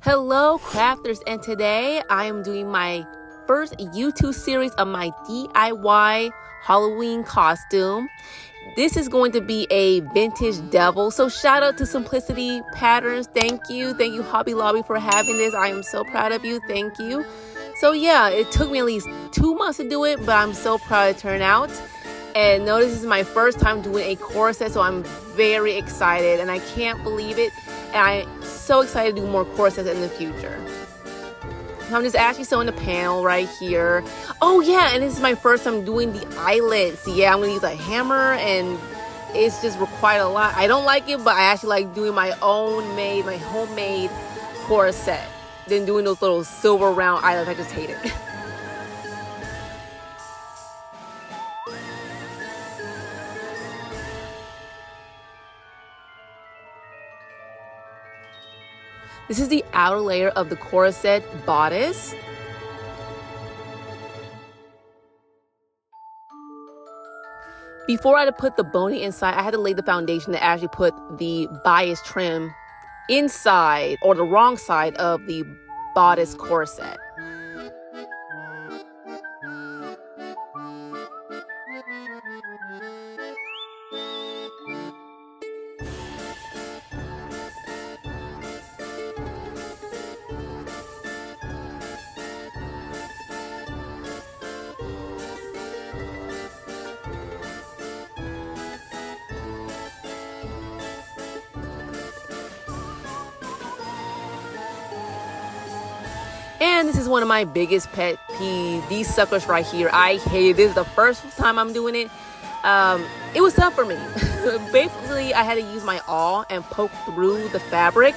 Hello crafters, and today I am doing my first YouTube series of my DIY Halloween costume. This is going to be a vintage devil, so shout out to Simplicity Patterns. Thank you Hobby Lobby for having this. I am so proud of you. Thank you. So yeah, it took me at least 2 months to do it, but I'm so proud it turned out. And notice this is my first time doing a corset, so I'm very excited and I can't believe it. And I'm so excited to do more corsets in the future. I'm just actually sewing the panel right here. Oh yeah, and this is my first time doing the eyelets. Yeah, I'm gonna use a hammer and it's just required a lot. I don't like it, but I actually like doing my homemade corset than doing those little silver round eyelets. I just hate it. This is the outer layer of the corset bodice. Before I had to put the boning inside, I had to lay the foundation to actually put the bias trim inside, or the wrong side of the bodice corset. And this is one of my biggest pet peeves, these suckers right here. I hate it. This is the first time I'm doing it. It was tough for me. Basically, I had to use my awl and poke through the fabric,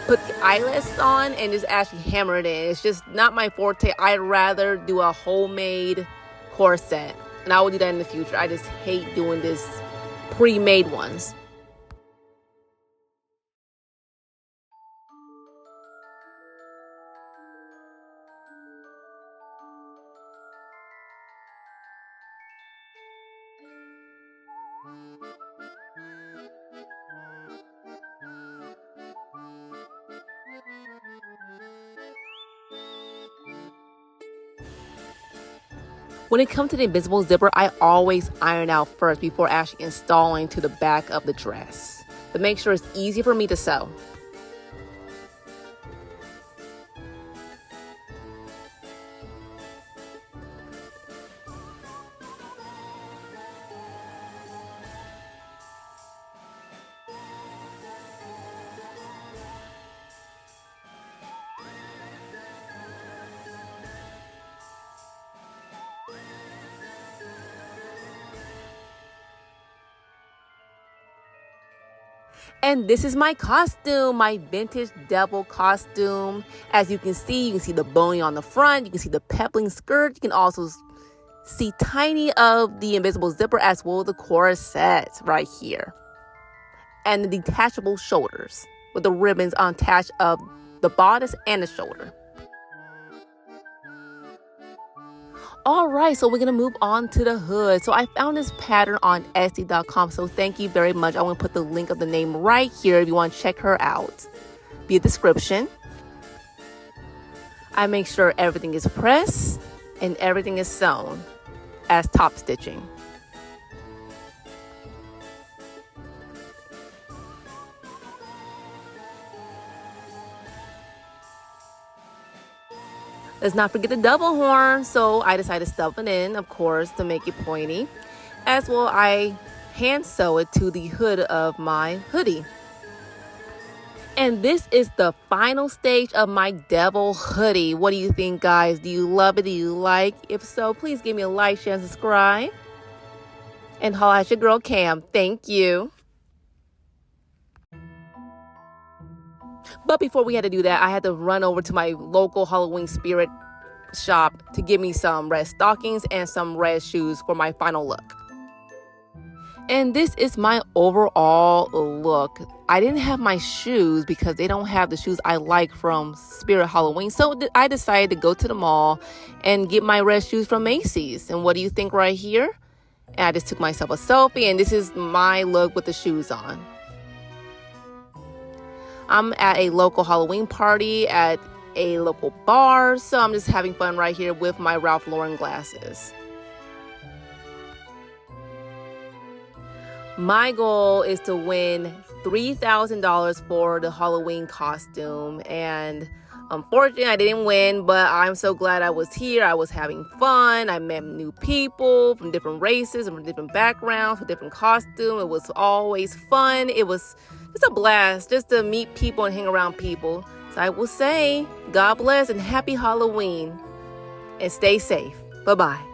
put the eyelets on, and just actually hammer it in. It's just not my forte. I'd rather do a homemade corset, and I will do that in the future. I just hate doing this pre-made ones. When it comes to the invisible zipper, I always iron out first before actually installing to the back of the dress to make sure it's easy for me to sew. And this is my costume, my vintage devil costume. As you can see the boning on the front, you can see the pebbling skirt, you can also see tiny of the invisible zipper as well as the corset right here. And the detachable shoulders with the ribbons attached of the bodice and the shoulder. Alright, so we're going to move on to the hood. So I found this pattern on Etsy.com, so thank you very much. I want to put the link of the name right here if you want to check her out via description. I make sure everything is pressed and everything is sewn as top stitching. Let's not forget the double horn, so I decided to stuff it in, of course, to make it pointy. As well, I hand sew it to the hood of my hoodie. And this is the final stage of my devil hoodie. What do you think, guys? Do you love it? Do you like? If so, please give me a like, share, and subscribe. And holla at your girl Cam. Thank you. But before we had to do that, I had to run over to my local Halloween spirit shop to give me some red stockings and some red shoes for my final look. And this is my overall look. I didn't have my shoes because they don't have the shoes I like from Spirit Halloween. So I decided to go to the mall and get my red shoes from Macy's. And what do you think right here? And I just took myself a selfie, and this is my look with the shoes on. I'm at a local Halloween party at a local bar, so I'm just having fun right here with my Ralph Lauren glasses. My goal is to win $3,000 for the Halloween costume, and unfortunately I didn't win, but I'm so glad I was here. I was having fun. I met new people from different races and from different backgrounds with different costumes. It was always fun. It was just a blast just to meet people and hang around people. So I will say, God bless and happy Halloween, and stay safe. Bye-bye.